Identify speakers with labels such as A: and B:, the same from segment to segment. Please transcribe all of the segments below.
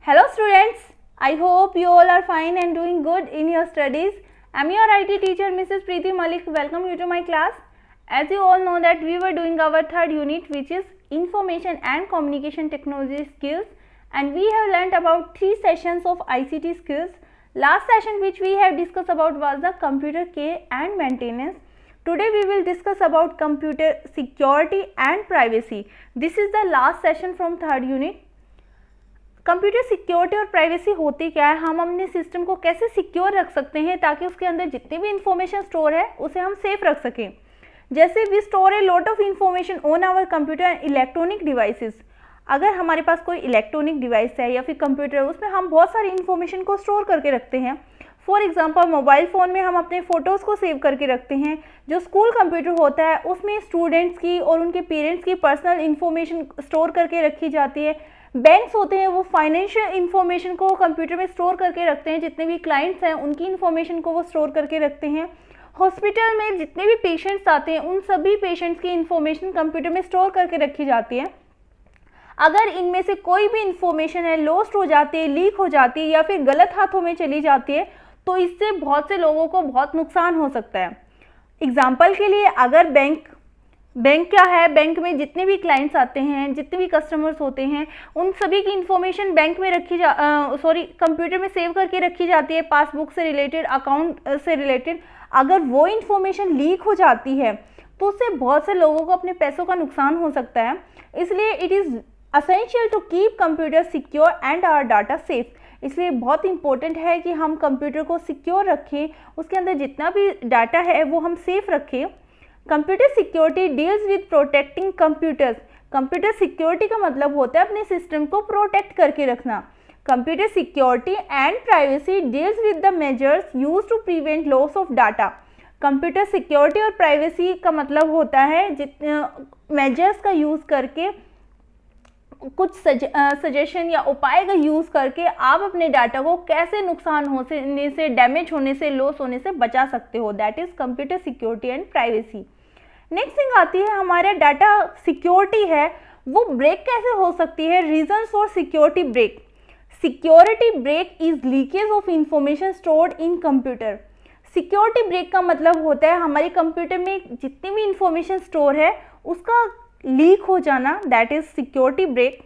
A: Hello students, I hope you all are fine and doing good in your studies. I am your IT teacher Mrs. Preeti Malik. Welcome you to my class. As you all know that we were doing our third unit, which is Information and Communication Technology skills, and we have learnt about 3 sessions of ICT skills. Last session which we have discussed about was the computer care and maintenance. Today we will discuss about computer security and privacy. This is the last session from third unit. Computer security और privacy होती क्या है, हम अपने system को कैसे secure रख सकते हैं ताकि उसके अंदर जितनी भी इंफॉर्मेशन स्टोर है उसे हम सेफ रख सकें। जैसे we store a lot of information on our computer and electronic devices. अगर हमारे पास कोई इलेक्ट्रॉनिक डिवाइस है या फिर कंप्यूटर है, उसमें हम बहुत सारी इंफॉर्मेशन को स्टोर करके रखते हैं। फॉर एग्जाम्पल मोबाइल फ़ोन में हम अपने फ़ोटोज़ को सेव करके रखते हैं। जो स्कूल कंप्यूटर होता है उसमें स्टूडेंट्स की और उनके पेरेंट्स की पर्सनल इंफॉर्मेशन स्टोर करके रखी जाती है। बैंक्स होते हैं वो फाइनेंशियल इंफॉर्मेशन को कंप्यूटर में स्टोर करके रखते हैं, जितने भी क्लाइंट्स हैं उनकी इंफॉर्मेशन को वो स्टोर करके रखते हैं। हॉस्पिटल में जितने भी पेशेंट्स आते हैं उन सभी पेशेंट्स की इंफॉर्मेशन कंप्यूटर में स्टोर करके रखी जाती है। अगर इनमें से कोई भी इंफॉर्मेशन है लॉस्ट हो जाती है, लीक हो जाती है या फिर गलत हाथों में चली जाती है तो इससे बहुत से लोगों को बहुत नुकसान हो सकता है। एग्जाम्पल के लिए अगर बैंक क्या है, बैंक में जितने भी क्लाइंट्स आते हैं, जितने भी कस्टमर्स होते हैं, उन सभी की इंफॉर्मेशन बैंक में कंप्यूटर में सेव करके रखी जाती है, पासबुक से रिलेटेड, अकाउंट से रिलेटेड। अगर वो इंफॉर्मेशन लीक हो जाती है तो उससे बहुत से लोगों को अपने पैसों का नुकसान हो सकता है। इसलिए it is essential to keep computer secure and our data safe. इसलिए बहुत इंपॉर्टेंट है कि हम कंप्यूटर को सिक्योर रखें, उसके अंदर जितना भी डाटा है वो हम सेफ रखें। Computer security deals with protecting computers. Computer security का मतलब होता है अपने सिस्टम को प्रोटेक्ट करके रखना। Computer security and privacy deals with the measures used to prevent loss of data. Computer security और प्राइवेसी का मतलब होता है मेजर्स का यूज़ करके, कुछ सजेशन या उपाय का यूज़ करके आप अपने डाटा को कैसे नुकसान होने से, डैमेज होने से, लॉस होने से बचा सकते हो। That is computer security and privacy. Next thing आती है हमारा डाटा सिक्योरिटी है वो ब्रेक कैसे हो सकती है। Reasons for security break. Security break is leakage of information stored in computer. Security break का मतलब होता है हमारे कंप्यूटर में जितनी भी इंफॉर्मेशन स्टोर है उसका लीक हो जाना। That is security break.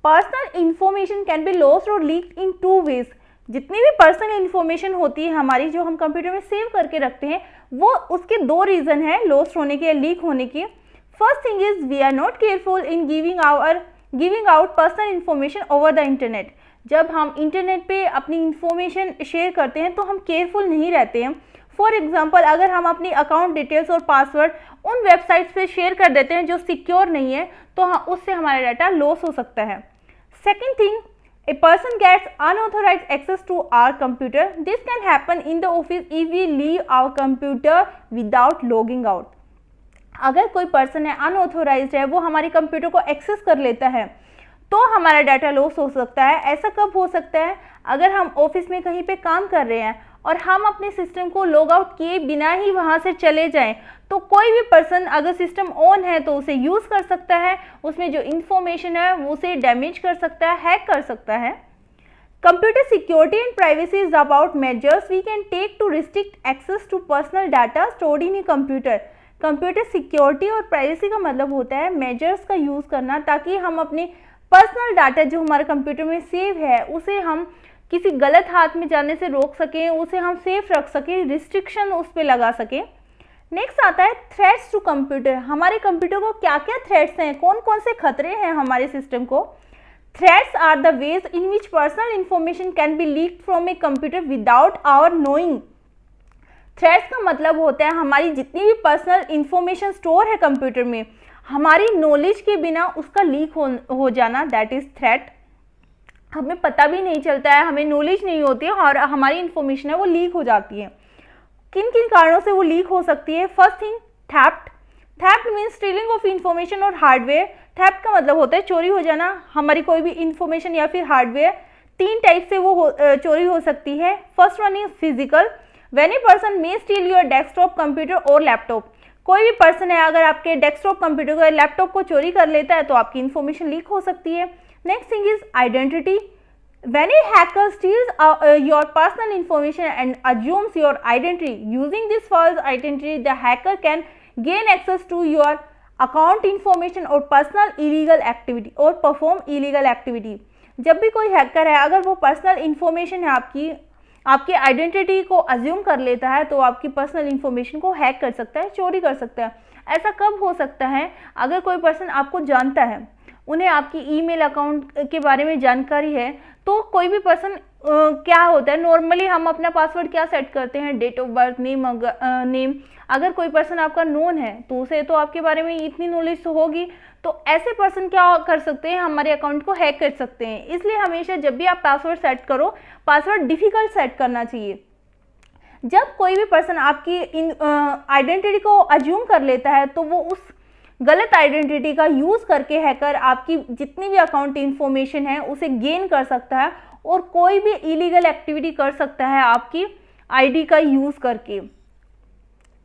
A: Personal information can be lost और लीक इन 2 वेज। जितनी भी पर्सनल इंफॉर्मेशन होती है हमारी जो हम कंप्यूटर में सेव करके रखते हैं वो उसके 2 रीज़न है लॉस्ट होने के या लीक होने के। First thing is we are not careful in giving out personal information over the internet. जब हम इंटरनेट पे अपनी इंफॉर्मेशन शेयर करते हैं तो हम केयरफुल नहीं रहते हैं। फॉर एग्जाम्पल अगर हम अपनी अकाउंट डिटेल्स और पासवर्ड उन वेबसाइट्स पे शेयर कर देते हैं जो सिक्योर नहीं है तो उससे हमारा डाटा लॉस हो सकता है। Second thing, a person gets unauthorized access to our computer. This can happen in the office if we leave our computer without logging out. अगर कोई पर्सन है अनऑथोराइज्ड है, वो हमारे कंप्यूटर को एक्सेस कर लेता है तो हमारा डाटा लॉस हो सकता है। ऐसा कब हो सकता है, अगर हम ऑफिस में कहीं पे काम कर रहे हैं और हम अपने सिस्टम को लॉग आउट किए बिना ही वहाँ से चले जाएं तो कोई भी पर्सन अगर सिस्टम ऑन है तो उसे यूज़ कर सकता है, उसमें जो इंफॉर्मेशन है वो उसे डैमेज कर सकता है, हैक कर सकता है। Computer security and privacy is about measures we can take to restrict access to personal data stored in a computer. Computer security और प्राइवेसी का मतलब होता है मेजर्स का यूज़ करना ताकि हम अपने पर्सनल डाटा जो हमारे कंप्यूटर में सेव है उसे हम किसी गलत हाथ में जाने से रोक सकें, उसे हम सेफ रख सकें, रिस्ट्रिक्शन उस पर लगा सकें। नेक्स्ट आता है थ्रेट्स टू कंप्यूटर। हमारे कंप्यूटर को क्या क्या थ्रेट्स हैं, कौन कौन से खतरे हैं हमारे सिस्टम को। Threats are the ways in which personal information can be leaked from a computer without our knowing. Threats का मतलब होता है हमारी जितनी भी पर्सनल इंफॉर्मेशन स्टोर है कंप्यूटर में, हमारी नॉलेज के बिना उसका लीक हो जाना। That is threat. हमें पता भी नहीं चलता है, हमें नॉलेज नहीं होती है और हमारी इंफॉर्मेशन है वो लीक हो जाती है। किन किन कारणों से वो लीक हो सकती है। First thing, theft. Theft means stealing of information और हार्डवेयर। थेफ्ट का मतलब होता है चोरी हो जाना। हमारी कोई भी इंफॉर्मेशन या फिर हार्डवेयर 3 टाइप से वो चोरी हो सकती है। First one is physical. When a person may steel your desktop computer और लैपटॉप। कोई भी पर्सन है अगर आपके डेस्कटॉप कंप्यूटर को या लैपटॉप को चोरी कर लेता है तो आपकी इंफॉर्मेशन लीक हो सकती है। Next thing is identity. When a hacker steals your personal information and assumes your identity, using this false identity, the hacker can gain access to your account information or personal illegal activity or perform illegal activity. जब भी कोई hacker है, अगर वो personal information है आपकी identity को assume कर लेता है, तो आपकी पर्सनल इंफॉर्मेशन को हैक कर सकता है, चोरी कर सकता है। ऐसा कब हो सकता है? अगर कोई पर्सन आपको जानता है, उन्हें आपकी ईमेल अकाउंट के बारे में जानकारी है, तो कोई भी पर्सन क्या होता है, नॉर्मली हम अपना पासवर्ड क्या सेट करते हैं, डेट ऑफ बर्थ, नेम। अगर कोई पर्सन आपका नोन है तो उसे तो आपके बारे में इतनी नॉलेज तो होगी, तो ऐसे पर्सन क्या कर सकते हैं, हमारे अकाउंट को हैक कर सकते हैं। इसलिए हमेशा जब भी आप पासवर्ड सेट करो, पासवर्ड डिफिकल्ट सेट करना चाहिए। जब कोई भी पर्सन आपकी आइडेंटिटी को अज्यूम कर लेता है, तो वो उस गलत आइडेंटिटी का यूज़ करके हैकर आपकी जितनी भी अकाउंट इन्फॉर्मेशन है उसे गेन कर सकता है और कोई भी इलीगल एक्टिविटी कर सकता है आपकी आईडी का यूज़ करके।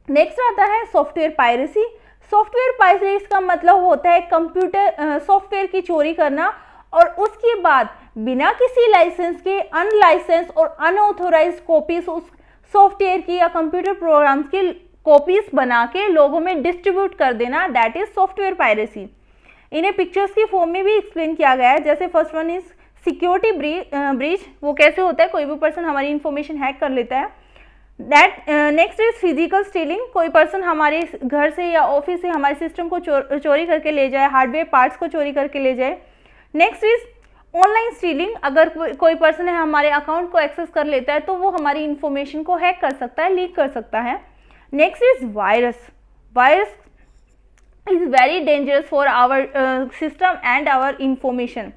A: नेक्स्ट आता है सॉफ्टवेयर पायरेसी। सॉफ्टवेयर पायरेसी का मतलब होता है कंप्यूटर सॉफ्टवेयर की चोरी करना और उसके बाद बिना किसी लाइसेंस के अनलाइसेंस और अनऑथोराइज्ड कॉपीज उस सॉफ्टवेयर की या कंप्यूटर प्रोग्राम्स की कॉपीज बना के लोगों में डिस्ट्रीब्यूट कर देना, दैट इज सॉफ्टवेयर पायरेसी। इन्हें पिक्चर्स की फॉर्म में भी एक्सप्लेन किया गया है। जैसे first one is security breach. वो कैसे होता है, कोई भी पर्सन हमारी इंफॉर्मेशन हैक कर लेता है। Next is physical stealing. कोई पर्सन हमारे घर से या ऑफिस से हमारे सिस्टम को चोरी करके ले जाए, हार्डवेयर पार्ट्स को चोरी करके ले जाए। Next is online stealing. अगर कोई पर्सन है हमारे अकाउंट को एक्सेस कर लेता है, तो वो हमारी इंफॉर्मेशन को हैक कर सकता है, लीक कर सकता है। Next is virus. Virus is very dangerous for our system and our information.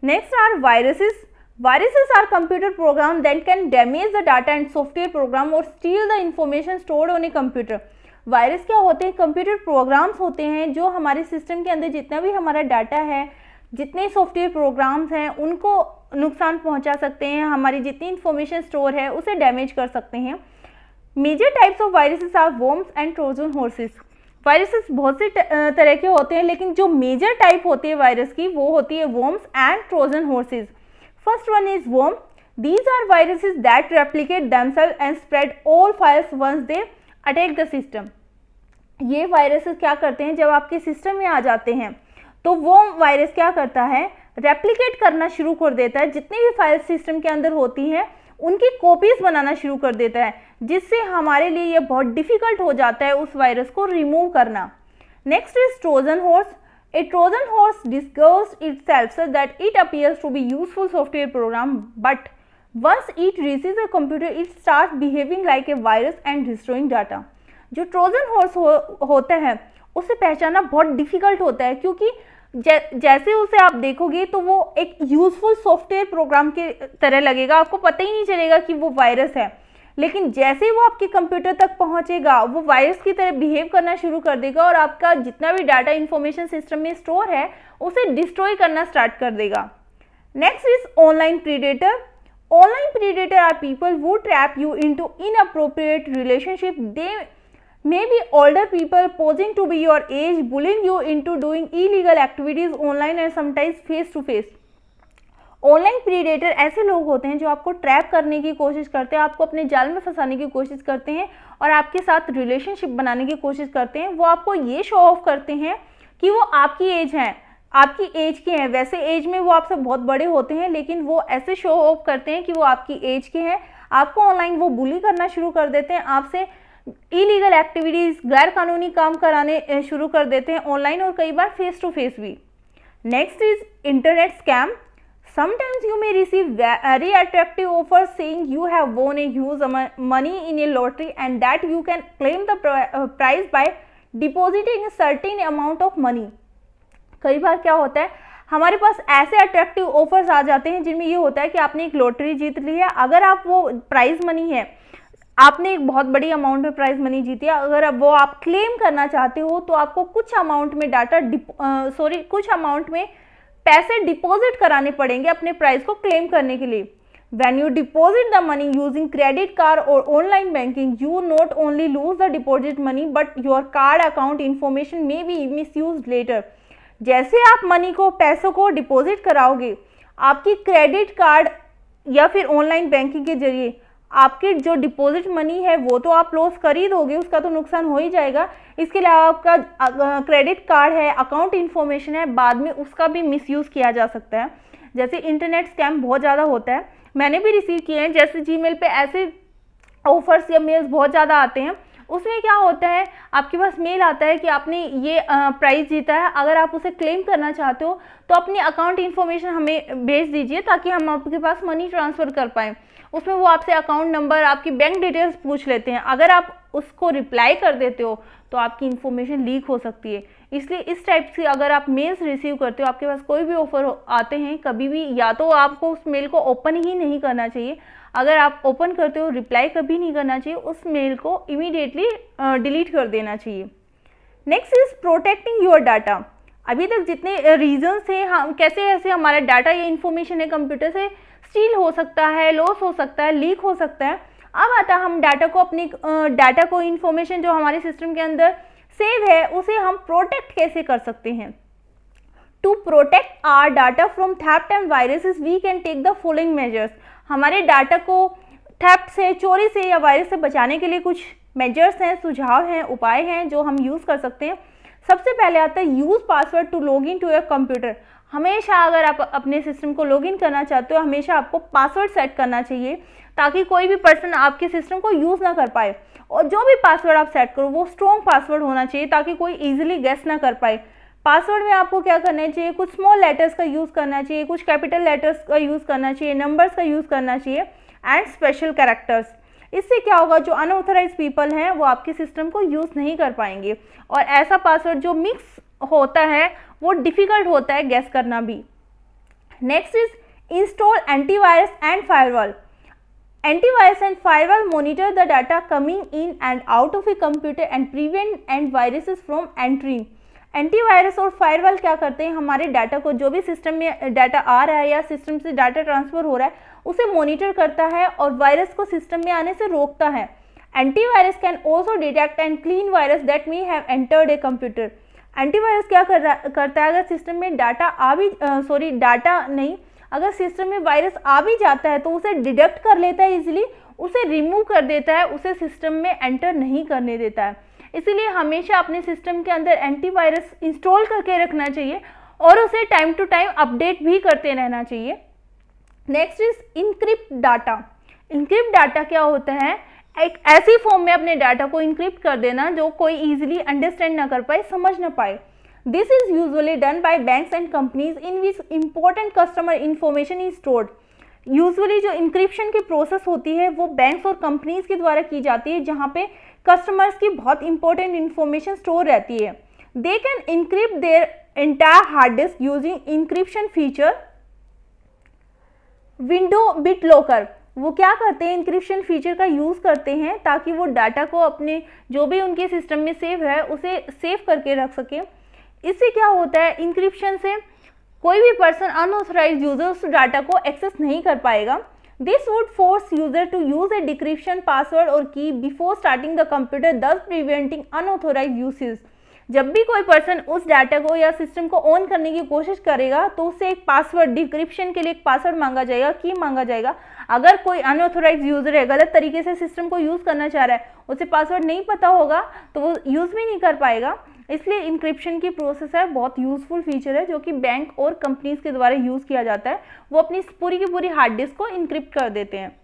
A: Next are viruses. Viruses are computer programs that can damage the data and software program or steal the information stored on a computer. Virus क्या होते हैं? Computer programs होते हैं जो हमारे system के अंदर जितना भी हमारा डाटा है, जितने सॉफ्टवेयर प्रोग्राम्स हैं, उनको नुकसान पहुंचा सकते हैं, हमारी जितनी इंफॉर्मेशन स्टोर है उसे डैमेज कर सकते हैं। Major types of viruses are worms and Trojan horses. Viruses बहुत से तरह के होते हैं, लेकिन जो मेजर टाइप होती है वायरस की वो होती है worms and Trojan horses. First one is worm. These are viruses that replicate themselves and spread all files once they attack the system. ये वायरसेस क्या करते हैं, जब आपके सिस्टम में आ जाते हैं तो वो वायरस क्या करता है, रेप्लिकेट करना शुरू कर देता है। जितनी भी फाइल सिस्टम के अंदर होती हैं उनकी कॉपीज बनाना शुरू कर देता है, जिससे हमारे लिए ये बहुत डिफिकल्ट हो जाता है उस वायरस को रिमूव करना। Next is Trojan horse. A Trojan horse discovers itself so that it appears to be useful software program, but once it reaches a computer it start behaving like a virus and destroying data. जो Trojan horse होता है उसे पहचानना बहुत difficult होता है, क्योंकि जैसे उसे आप देखोगे तो वो एक यूजफुल सॉफ्टवेयर प्रोग्राम के तरह लगेगा, आपको पता ही नहीं चलेगा कि वो वायरस है। लेकिन जैसे ही वो आपके कंप्यूटर तक पहुंचेगा वो वायरस की तरह बिहेव करना शुरू कर देगा और आपका जितना भी डाटा इंफॉर्मेशन सिस्टम में स्टोर है उसे डिस्ट्रॉय करना स्टार्ट कर देगा। Next is online predator. Online predator are people who trap you into inappropriate relationship. They may be older people posing to be your age, bullying you into doing illegal activities online and sometimes face to face. Online predator ऐसे लोग होते हैं जो आपको trap करने की कोशिश करते हैं, आपको अपने जाल में फंसाने की कोशिश करते हैं और आपके साथ रिलेशनशिप बनाने की कोशिश करते हैं। वो आपको ये शो ऑफ करते हैं कि वो आपकी एज हैं, आपकी एज के हैं। वैसे एज में वो आपसे बहुत बड़े होते हैं, लेकिन वो ऐसे शो ऑफ करते हैं कि वो आपकी एज के हैं। आपको ऑनलाइन वो बुली करना शुरू कर देते हैं, आपसे इलीगल एक्टिविटीज, गैर कानूनी काम कराने शुरू कर देते हैं ऑनलाइन और कई बार फेस टू फेस भी। Next is internet scam. Sometimes you may receive very attractive offer saying you have won a huge money in a lottery and that you can claim the prize by depositing a certain amount of money. कई बार क्या होता है, हमारे पास ऐसे attractive offers आ जाते हैं जिनमें ये होता है कि आपने एक लॉटरी जीत ली है। अगर आप वो प्राइज मनी है, आपने एक बहुत बड़ी अमाउंट में प्राइज मनी जीती है, अगर अब वो आप क्लेम करना चाहते हो तो आपको कुछ अमाउंट में कुछ अमाउंट में पैसे डिपॉजिट कराने पड़ेंगे अपने प्राइज को क्लेम करने के लिए। When you deposit the money using credit card और online banking, you not only lose the deposit money but your card account information may be misused later. जैसे आप मनी को, पैसों को डिपॉजिट कराओगे, आपकी क्रेडिट कार्ड या फिर ऑनलाइन बैंकिंग के जरिए आपकी जो डिपॉजिट मनी है वो तो आप लॉस कर ही दोगे, उसका तो नुकसान हो ही जाएगा। इसके अलावा आपका क्रेडिट कार्ड है, अकाउंट इन्फॉर्मेशन है, बाद में उसका भी मिसयूज़ किया जा सकता है। जैसे इंटरनेट स्कैम बहुत ज़्यादा होता है, मैंने भी रिसीव किए हैं। जैसे जीमेल पे ऐसे ऑफर्स या मेल्स बहुत ज़्यादा आते हैं, उसमें क्या होता है, आपके पास मेल आता है कि आपने ये प्राइज़ जीता है, अगर आप उसे क्लेम करना चाहते हो तो अपनी अकाउंट इन्फॉर्मेशन हमें भेज दीजिए ताकि हम आपके पास मनी ट्रांसफ़र कर पाएँ। उसमें वो आपसे अकाउंट नंबर, आपकी बैंक डिटेल्स पूछ लेते हैं। अगर आप उसको रिप्लाई कर देते हो तो आपकी इन्फॉर्मेशन लीक हो सकती है। इसलिए इस टाइप से अगर आप मेल्स रिसीव करते हो, आपके पास कोई भी ऑफर आते हैं, कभी भी या तो आपको उस मेल को ओपन ही नहीं करना चाहिए। अगर आप ओपन करते हो, रिप्लाई कभी नहीं करना चाहिए, उस मेल को इमीडिएटली डिलीट कर देना चाहिए। Next is protecting your data. अभी तक जितने रीजंस हैं, हम कैसे हमारा डाटा या इन्फॉर्मेशन है कंप्यूटर से स्टील हो सकता है, लॉस हो सकता है, लीक हो सकता है। अब आता है हम डाटा को, अपनी डाटा को, इन्फॉर्मेशन जो हमारे सिस्टम के अंदर सेव है उसे हम प्रोटेक्ट कैसे कर सकते हैं। To protect our data from theft and viruses we can take the following measures. हमारे डाटा को थेफ्ट से, चोरी से या वायरस से बचाने के लिए कुछ मेजर्स हैं, सुझाव हैं, उपाय हैं जो हम यूज़ कर सकते हैं। सबसे पहले आता है use password to log in to your computer. हमेशा अगर आप अपने सिस्टम को लॉगिन करना चाहते हो, हमेशा आपको पासवर्ड सेट करना चाहिए ताकि कोई भी पर्सन आपके सिस्टम को यूज़ ना कर पाए। और जो भी पासवर्ड आप सेट करो वो स्ट्रॉन्ग पासवर्ड होना चाहिए ताकि कोई इजीली गेस ना कर पाए। पासवर्ड में आपको क्या करना चाहिए, कुछ स्मॉल लेटर्स का यूज़ करना चाहिए, कुछ कैपिटल लेटर्स का यूज़ करना चाहिए, नंबर्स का यूज़ करना चाहिए एंड स्पेशल कैरेक्टर्स। इससे क्या होगा, जो अनऑथराइज पीपल हैं वो आपके सिस्टम को यूज़ नहीं कर पाएंगे। और ऐसा पासवर्ड जो मिक्स होता है वो डिफ़िकल्ट होता है गेस करना भी। Next is install antivirus and firewall. Antivirus and firewall monitor the data coming in and out of a computer and prevent and viruses from entering. Antivirus और फायरवॉल क्या करते हैं, हमारे डाटा को, जो भी सिस्टम में डाटा आ रहा है या सिस्टम से डाटा ट्रांसफ़र हो रहा है उसे मॉनिटर करता है और वायरस को सिस्टम में आने से रोकता है। Antivirus can also detect and clean virus that may have entered a computer. Antivirus क्या करता है, अगर सिस्टम में अगर सिस्टम में वायरस आ भी जाता है तो उसे डिटेक्ट कर लेता है इजीली, उसे रिमूव कर देता है, उसे सिस्टम में एंटर नहीं करने देता है। इसीलिए हमेशा अपने सिस्टम के अंदर एंटीवायरस इंस्टॉल करके रखना चाहिए और उसे टाइम टू टाइम अपडेट भी करते रहना चाहिए। Next is encrypt data. Encrypt data क्या होता है, एक ऐसी फॉर्म में अपने डाटा को इनक्रिप्ट कर देना जो कोई इजीली अंडरस्टैंड ना कर पाए, समझ ना पाए। This is usually done by banks and companies in which important customer information is stored. Usually जो इंक्रिप्शन की प्रोसेस होती है वो बैंक्स और कंपनीज के द्वारा की जाती है जहाँ पे कस्टमर्स की बहुत इंपॉर्टेंट इंफॉर्मेशन स्टोर रहती है। They can encrypt their entire hard disk using encryption feature. Window BitLocker, वो क्या करते हैं, इंक्रिप्शन फीचर का यूज़ करते हैं ताकि वो डाटा को अपने जो भी उनके सिस्टम में सेव है उसे सेव करके रख सके। इससे क्या होता है, इंक्रिप्शन से कोई भी पर्सन अनऑथराइज्ड यूजर उस डाटा को एक्सेस नहीं कर पाएगा। This would force user to use a decryption password और key before starting the computer, thus preventing unauthorised usage. जब भी कोई पर्सन उस डाटा को या सिस्टम को ऑन करने की कोशिश करेगा तो उससे एक पासवर्ड, डिक्रिप्शन के लिए एक पासवर्ड मांगा जाएगा, की मांगा जाएगा। अगर कोई अनऑथराइज्ड यूजर है, गलत तरीके से सिस्टम को यूज़ करना चाह रहा है, उसे पासवर्ड नहीं पता होगा तो वो यूज़ भी नहीं कर पाएगा। इसलिए इंक्रिप्शन की प्रोसेस है, बहुत यूज़फुल फीचर है जो कि बैंक और कंपनीज के द्वारा यूज़ किया जाता है। वो अपनी पूरी की पूरी हार्ड डिस्क को इंक्रिप्ट कर देते हैं।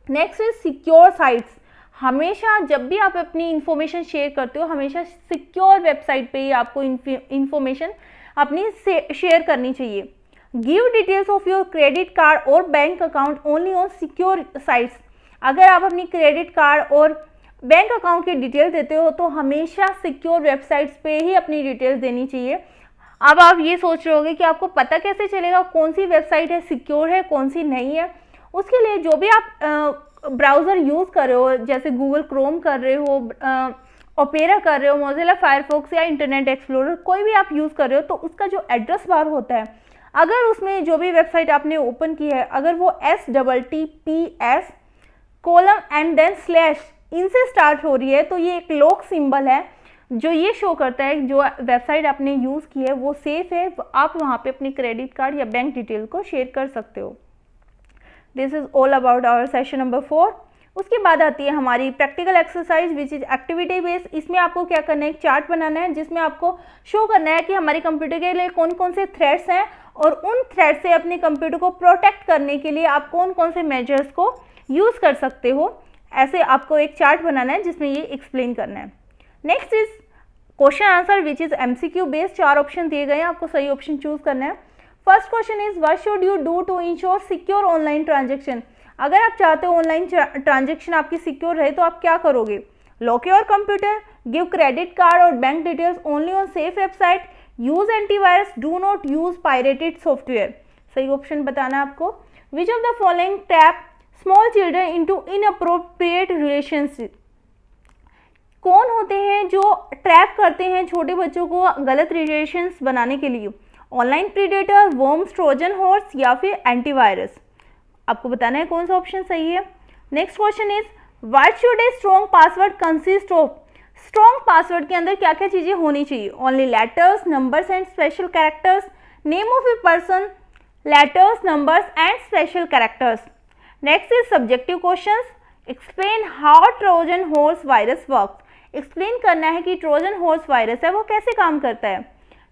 A: Next is secure sites. हमेशा जब भी आप अपनी इंफॉर्मेशन शेयर करते हो, हमेशा सिक्योर वेबसाइट पे ही आपको इंफॉर्मेशन अपनी शेयर करनी चाहिए। Give details of your credit card और bank account only on secure sites. अगर आप अपनी क्रेडिट कार्ड और बैंक अकाउंट की डिटेल देते हो तो हमेशा सिक्योर वेबसाइट्स पे ही अपनी डिटेल्स देनी चाहिए। अब आप ये सोच रहे होगे कि आपको पता कैसे चलेगा कौन सी वेबसाइट है, सिक्योर है, कौन सी नहीं है। उसके लिए जो भी आप ब्राउज़र यूज़ कर रहे हो, जैसे गूगल क्रोम कर रहे हो, ओपेरा कर रहे हो, मोज़िला फायरफॉक्स या इंटरनेट एक्सप्लोरर, कोई भी आप यूज़ कर रहे हो तो उसका जो एड्रेस बार होता है, अगर उसमें जो भी वेबसाइट आपने ओपन की है अगर वो STTPS:/ इनसे स्टार्ट हो रही है तो ये एक लॉक सिंबल है जो ये शो करता है जो वेबसाइट आपने यूज़ की है वो सेफ है, आप वहाँ पे अपनी क्रेडिट कार्ड या बैंक डिटेल को शेयर कर सकते हो। This is all about our session number 4। उसके बाद आती है हमारी practical exercise which is activity based. इसमें आपको क्या करना है, एक चार्ट बनाना है जिसमें आपको शो करना है कि हमारे कंप्यूटर के लिए कौन कौन से थ्रेड्स हैं और उन थ्रेड से अपने कंप्यूटर को प्रोटेक्ट करने के लिए आप कौन कौन से मेजर्स को यूज़ कर सकते हो। ऐसे आपको एक चार्ट बनाना है जिसमें ये एक्सप्लेन करना है। Next is question answer which is MCQ based. 4 option दिए गए हैं, आपको सही ऑप्शन चूज करना है। First question is what should you do to ensure secure online transaction. अगर आप चाहते हो ऑनलाइन ट्रांजेक्शन आपकी सिक्योर रहे तो आप क्या करोगे। Lock your computer, give credit card और bank details only on safe website, use antivirus, do not use pirated software. सही ऑप्शन बताना है आपको। Which of the following tap small children into inappropriate relationship. कौन होते हैं जो ट्रैप करते हैं छोटे बच्चों को गलत रिलेशंस बनाने के लिए। Online predator, worms, Trojan horse या फिर एंटीवायरस। आपको बताना है कौन सा ऑप्शन सही है। Next question is what should a strong password consist of. Strong password के अंदर क्या क्या चीज़ें होनी चाहिए। Only letters, numbers and special characters, name of a person, letters, numbers and special characters. Next is subjective questions. Explain how Trojan horse virus works. Explain करना है कि ट्रोजन हॉर्स वायरस है वो कैसे काम करता है।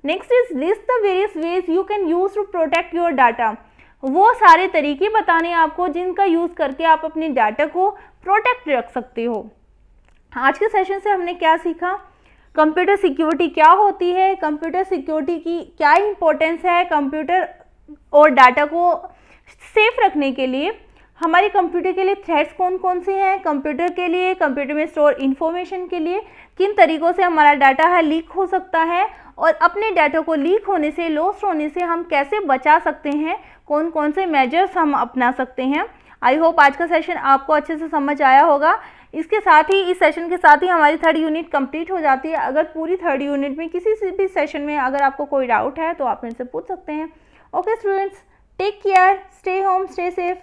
A: Next is list the various ways you can use to protect your data. वो सारे तरीके बताने हैं आपको जिनका यूज़ करके आप अपने डाटा को प्रोटेक्ट रख सकते हो। आज के सेशन से हमने क्या सीखा, कंप्यूटर सिक्योरिटी क्या होती है, कंप्यूटर सिक्योरिटी की क्या इंपॉर्टेंस है, कंप्यूटर और डाटा को सेफ रखने के लिए हमारे कंप्यूटर के लिए थ्रेड्स कौन कौन से हैं, कंप्यूटर के लिए, कंप्यूटर में स्टोर इन्फॉर्मेशन के लिए किन तरीक़ों से हमारा डाटा है लीक हो सकता है और अपने डाटा को लीक होने से, लॉस्ट होने से हम कैसे बचा सकते हैं, कौन कौन से मेजर्स हम अपना सकते हैं। आई होप आज का सेशन आपको अच्छे से समझ आया होगा। इसके साथ ही इस सेशन के साथ ही हमारी 3rd यूनिट कंप्लीट हो जाती है। अगर पूरी 3rd यूनिट में किसी भी सेशन में अगर आपको कोई डाउट है तो आप मेरे से पूछ सकते हैं। Okay students, take care, stay home, stay safe.